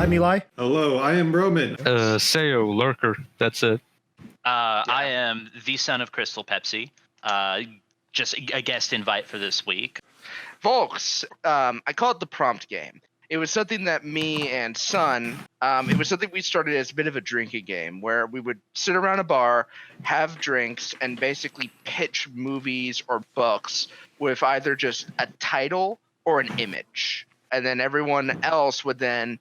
I'm Eli. Hello, I am Roman. Sayo, Lurker, that's it. I am the son of Crystal Pepsi. Just a guest invite for this week. Folks, I call it the prompt game. It was something that me and Son, it was something we started as a bit of a drinking game where we would sit around a bar, have drinks, and basically pitch movies or books with either just a title or an image. And then everyone else would then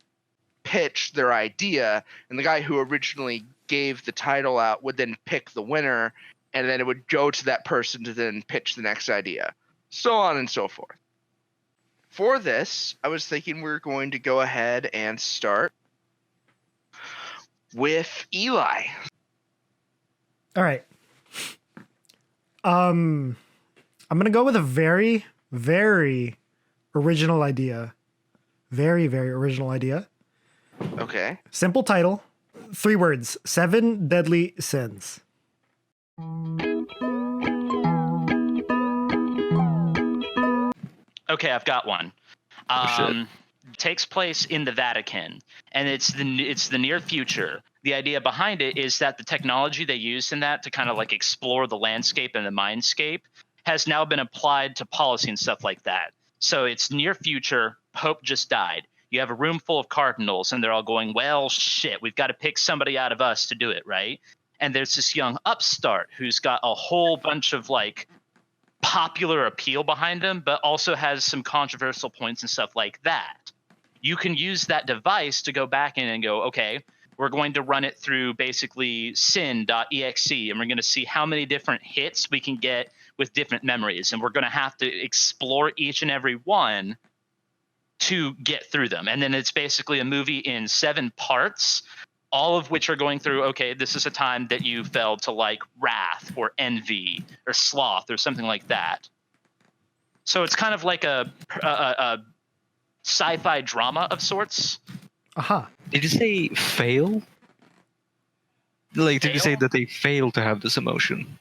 pitch their idea, and the guy who originally gave the title out would then pick the winner, and then it would go to that person to then pitch the next idea. So on and so forth. For this, I was thinking we were going to go ahead and start with Eli. All right. I'm gonna go with a very, very original idea. Very, very original idea. Okay. Simple title. 3 words. 7 Deadly Sins. Okay, I've got one. Takes place in the Vatican, and it's the near future. The idea behind it is that the technology they used in that to kind of like explore the landscape and the mindscape has now been applied to policy and stuff like that. So it's near future. Pope just died. You have a room full of cardinals, and they're all going, well, shit, we've got to pick somebody out of us to do it, right? And there's this young upstart who's got a whole bunch of like popular appeal behind him, but also has some controversial points and stuff like that. You can use that device to go back in and go, okay, we're going to run it through basically sin.exe, and we're going to see how many different hits we can get with different memories. And we're going to have to explore each and every one to get through them. And then it's basically a movie in 7 parts, all of which are going through, okay, this is a time that you fell to like wrath or envy or sloth or something like that. So it's kind of like a sci-fi drama of sorts. Aha. Did you say fail? Like, did you say Fail? that they fail to have this emotion?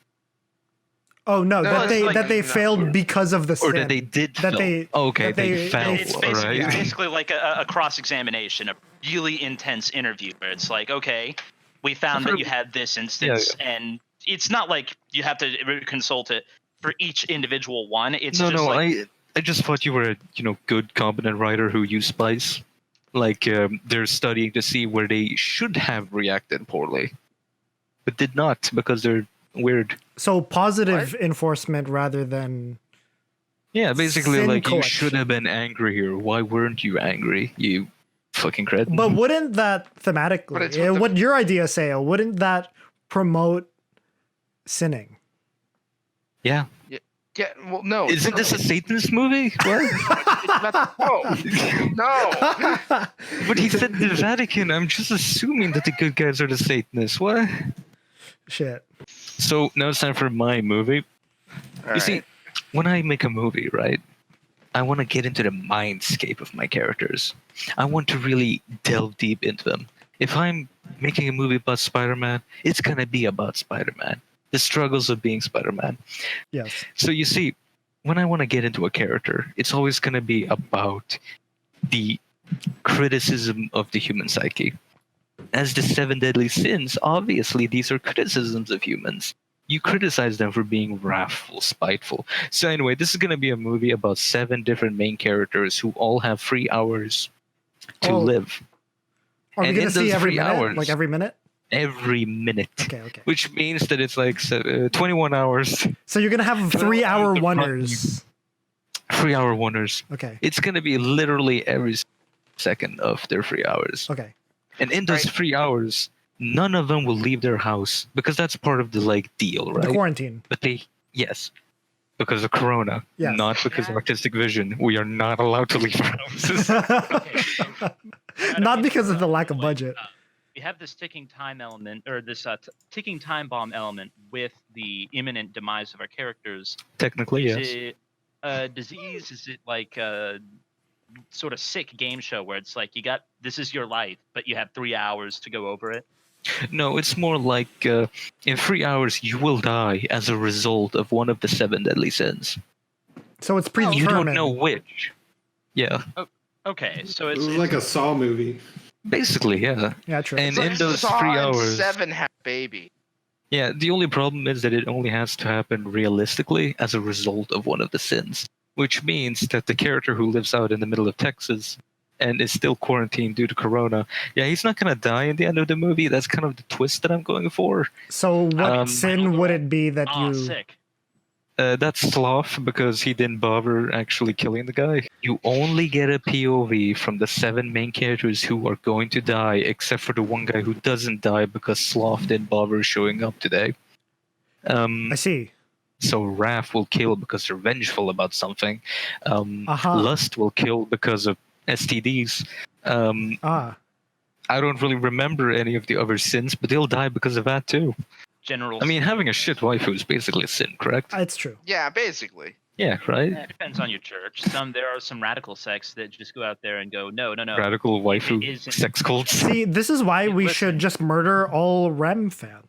Oh no, No, that they no. failed because of the sin. Or that they did That fail? they- Okay, that they they- fell, It's basically, alright? basically like a cross-examination, a really intense interview where it's like, okay, we found that you had this instance, and it's not like you have to consult it for each individual one. It's No, just no, like, I just thought you were a good, competent writer who used spice. Like, they're studying to see where they should have reacted poorly, but did not because they're weird. So positive enforcement rather than Yeah, basically, Sin like, you collection. should have been angry here. Why weren't you angry, you fucking cred? But wouldn't that But thematically, it's what the- what your idea say, wouldn't that promote sinning? Yeah. Yeah, well, no. Isn't this a Satanist movie? What? No. But he said the Vatican. I'm just assuming that the good guys are the Satanists. What? Shit. So now it's time for my movie. All You see, right. when I make a movie, right, I want to get into the mindscape of my characters. I want to really delve deep into them. If I'm making a movie about Spider-Man, it's going to be about Spider-Man. The struggles of being Spider-Man. Yes. So you see, when I want to get into a character, it's always going to be about the criticism of the human psyche. As the 7 deadly sins, obviously these are criticisms of humans. You criticize them for being wrathful, spiteful. So anyway, this is going to be a movie about 7 different main characters who all have 3 hours to Oh. live. Are we And going in to see those every 3 minute? hours- Like every minute? Every minute. Okay. Which means that it's like 21 hours, So you're going to have 3-hour the wonders. 3-hour wonders. Okay. It's going to be literally every second of their 3 hours. Okay. And in those 3 hours, none of them will leave their house because that's part of the deal, right? The quarantine. But yes, because of Corona, Yes. not because of artistic vision. We are not allowed to leave our houses. Not because of the lack of budget. we have this ticking time element, or this ticking time bomb element with the imminent demise of our characters. Technically, Is yes. it a disease? Is it like a sort of sick game show where it's like this is your life, but you have 3 hours to go over it? No, it's more like in 3 hours you will die as a result of one of the 7 deadly sins. So it's predetermined. You don't know which. Yeah. Okay, so It it's was like a Saw movie. Basically, yeah. Yeah, true. And It's like in those Saw 3 and hours, 7 have a baby. yeah, the only problem is that it only has to happen realistically as a result of one of the sins, which means that the character who lives out in the middle of Texas and is still quarantined due to corona, yeah, he's not gonna die in the end of the movie. That's kind of the twist that I'm going for. So what Um, sin would it be that you? sick. That's Sloth because he didn't bother actually killing the guy. You only get a POV from the 7 main characters who are going to die, except for the one guy who doesn't die because Sloth didn't bother showing up today. I see. So Wrath will kill because they're vengeful about something. Aha. Lust will kill because of STDs. Ah, I don't really remember any of the other sins, but they'll die because of that too. General. I mean, having a shit waifu is basically a sin, correct? it's true. Yeah, basically. Yeah, right? It depends on your church. There are some radical sects that just go out there and go, no. Radical waifu It isn't- sex cults. See, this is why we Listen. should just murder all Rem fans.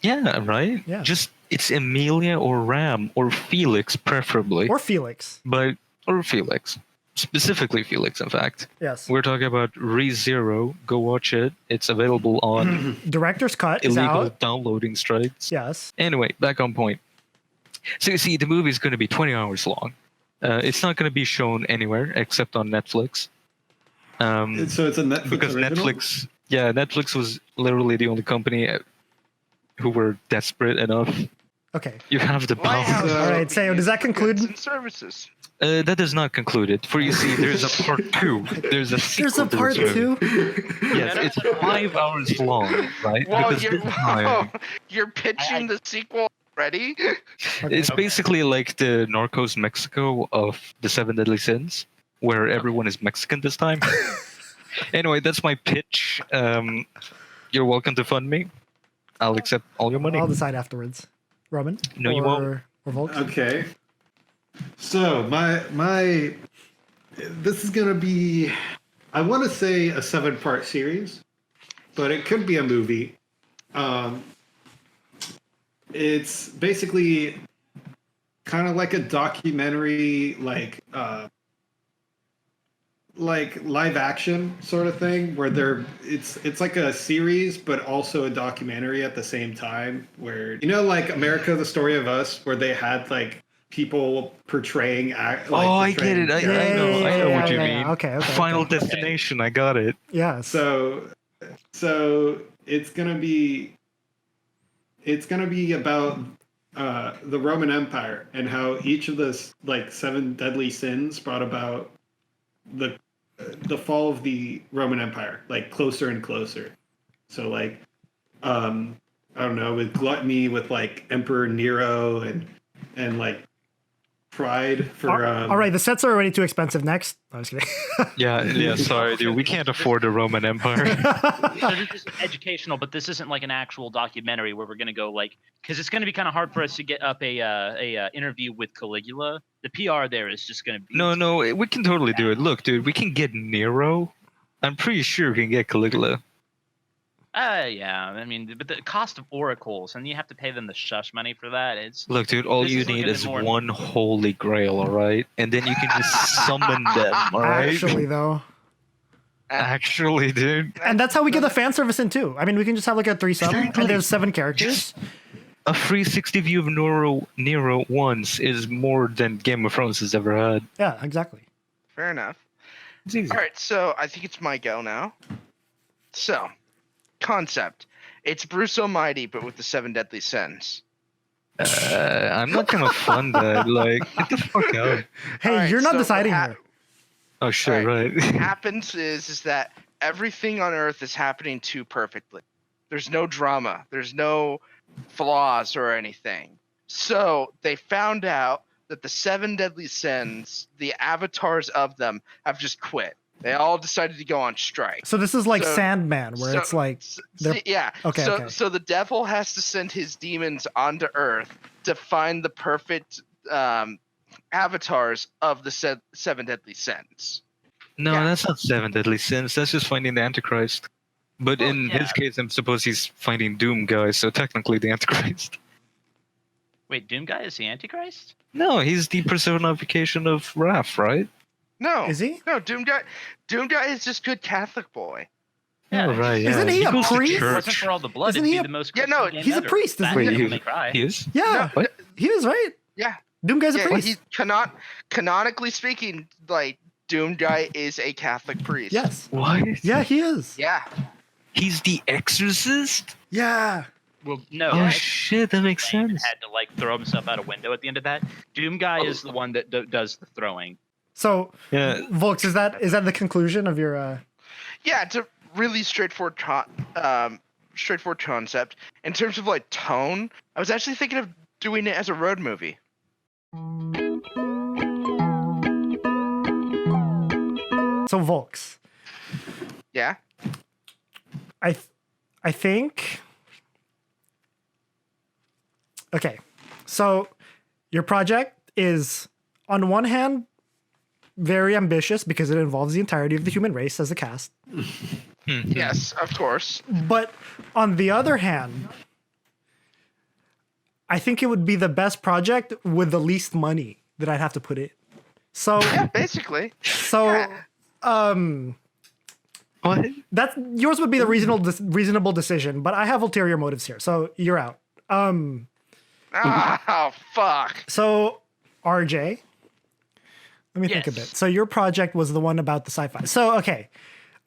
Yeah, right? Yeah. Just, it's Emilia or Ram or Felix, preferably. Or Felix. Or Felix. Specifically Felix, in fact. Yes. We're talking about ReZero. Go watch it. It's available on Director's cut is illegal out. downloading strikes. Yes. Anyway, back on point. So you see, the movie is going to be 20 hours long. It's not going to be shown anywhere except on Netflix. So it's a Netflix Because original? Netflix was literally the only company who were desperate enough. Okay. You have the power. Lighthouse All right, Sayo, does that conclude? goods and services. That does not conclude it. For you see, there's a part 2. There's a sequel There's a to part this movie. 2. Yes, it's 5 hours long, right? Whoa, Because this time, you're pitching the sequel already? it's basically like the Narcos Mexico of the 7 Deadly Sins, where everyone is Mexican this time. Anyway, that's my pitch. You're welcome to fund me. I'll accept all your money. I'll decide afterwards. Roman? No, you won't. Or Volks? Okay. So my this is gonna be, I want to say a 7-part series, but it could be a movie. It's basically kind of like a documentary, like live action sort of thing, where it's like a series but also a documentary at the same time, where, you know, like America the Story of Us, where they had like people portraying I get it. I know what you mean. Okay. Final Destination. I got it. Yes. So it's gonna be about the Roman Empire and how each of the 7 deadly sins brought about the fall of the Roman Empire, like closer and closer. So like I don't know, with gluttony, with like Emperor Nero and like pride for all right, the sets are already too expensive. Next. I was kidding. Yeah, sorry, dude. We can't afford the Roman Empire. So this is educational, but this isn't like an actual documentary where we're going to go because it's going to be kind of hard for us to get up a interview with Caligula. The PR there is just going to be No, we can totally do it. Look, dude, we can get Nero. I'm pretty sure we can get Caligula. Yeah. I mean, but the cost of oracles, and you have to pay them the shush money for that. It's Look, dude, all This you is need looking is at more- one holy grail, all right? And then you can just summon them, all right? Actually, though. Actually, dude. And that's how we get the fan service in, too. I mean, we can just have like a threesome, Exactly. and there's 7 characters. A 360 view of Nero once is more than Game of Thrones has ever had. Yeah, exactly. Fair enough. It's easy. All right, so I think it's my go now. So, concept. It's Bruce Almighty, but with the 7 deadly sins. I'm not gonna fund that. Like, get the fuck out. Hey, All right, you're not so deciding what here. Oh shit, right. What happens is that everything on Earth is happening too perfectly. There's no drama. There's no flaws or anything. So they found out that the 7 deadly sins, the avatars of them, have just quit. They all decided to go on strike. So this is like So- Sandman, where it's like, they're- yeah. Okay, so, okay. so the devil has to send his demons onto Earth to find the perfect avatars of the 7 deadly sins. No, Yeah. that's not 7 deadly sins. That's just finding the Antichrist. But Well, in yeah. his case, I'm suppose he's finding Doom guy, so technically the Antichrist. Wait, Doom Guy is the Antichrist? No, he's the personification of wrath, right? No. Is he? No, Doom Guy is just good Catholic boy. Yeah, Yeah, right. Isn't yeah. he a goes to priest? If it church. wasn't for all the blood, Isn't it'd he be a- the most Yeah, no, Christian he's a ever. priest, isn't That he? and Wait, Devil May Cry. He is? Yeah, What? he is, right? Yeah. Doom Guy's a Yeah, priest. he canonically speaking, like Doom Guy is a Catholic priest. Yes. What? Yeah, he is. Yeah. He's the exorcist? Yeah. Well, no. Oh, X shit, that makes Man sense. had to like throw himself out a window at the end of that. Doom Guy is the one that does the throwing. So, Yeah. Volks, is that the conclusion of your? Yeah, it's a really straightforward concept. In terms of like tone, I was actually thinking of doing it as a road movie. So Volks, Yeah. I think. Okay, so your project is on one hand very ambitious because it involves the entirety of the human race as a cast, Yes, of course. but on the other hand, I think it would be the best project with the least money that I'd have to put in. So Yeah, basically. so What? that's yours would be the reasonable decision, but I have ulterior motives here, so you're out. Oh fuck. So RJ, let me think a bit. Yes. So your project was the one about the sci-fi. So okay,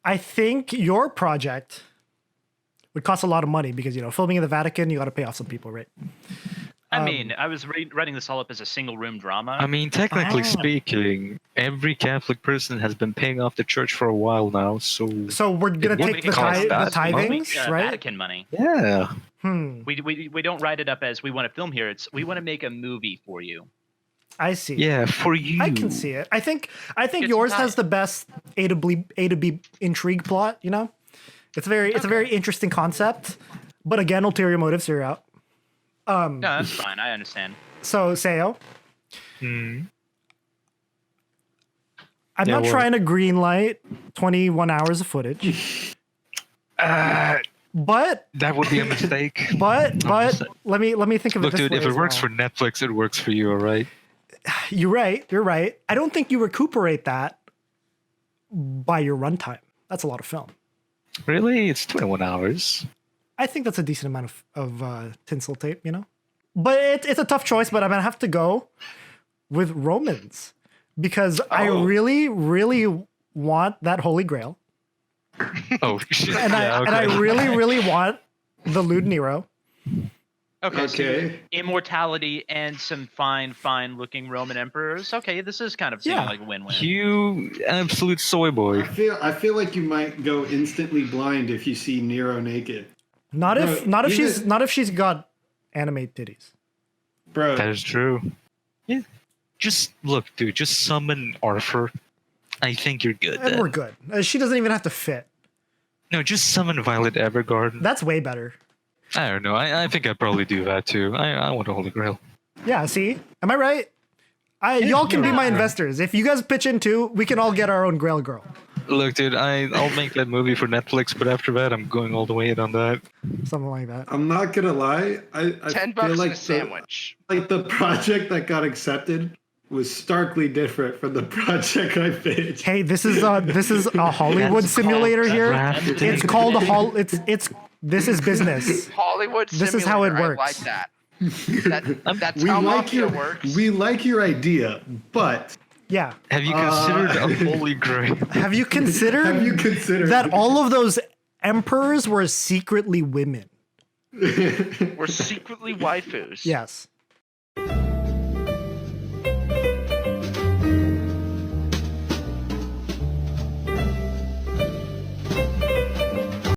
I think your project would cost a lot of money because filming in the Vatican, you got to pay off some people, right? I mean, I was writing this all up as a single room drama. I mean, technically Ah. speaking, every Catholic person has been paying off the church for a while now, so So we're gonna It won't take the, cost the that tithings, much. right? Vatican money. yeah. We don't write it up as we want to film here. It's we want to make a movie for you. I see. Yeah, for you. I can see it. I think Get yours some has the best A to B intrigue plot. It's a very interesting concept, but again, ulterior motives are out. No, that's fine. I understand. So Seo, Hmm. I'm Yeah, not what? trying to green light 21 hours of footage, but That would be a mistake. but let me think of Look, it this dude, way if it as works well. for Netflix, it works for you, all right? You're right. I don't think you recuperate that by your runtime. That's a lot of film. Really? It's 21 hours. I think that's a decent amount of tinsel tape, But it's a tough choice, but I'm gonna have to go with Romans because I really, really want that Holy Grail, Oh, shit. and I really, really want the Lewd Nero. Okay. So Okay. immortality and some fine looking Roman emperors. Okay, this is kind of seeming Yeah. like a win-win. You absolute soy boy. I feel like you might go instantly blind if you see Nero naked. Not if No, not if she's got anime titties. Bro, That is true. Yeah. Just look, dude. Just summon Arthur. I think you're good. And Then. we're good. She doesn't even have to fit. No, just summon Violet Evergarden. That's way better. I don't know. I think I'd probably do that too. I want a Holy Grail. Yeah, see? Am I right? Y'all can be my right. investors. If you guys pitch in too, we can all get our own Grail girl. Look, dude. I'll make that movie for Netflix, but after that, I'm going all the way in on that. Something like that. I'm not gonna lie. I $10 feel like and a sandwich. the project that got accepted was starkly different from the project I pitched. Hey, this is a Hollywood simulator here. drafting. It's called this is business. Hollywood This simulator. is how it I works. like that. That's We how like Mafia your works. we like your idea, but Yeah. Have you considered a Holy Grail? Have you considered have you considered that all of those emperors were secretly women? We're secretly waifus. Yes.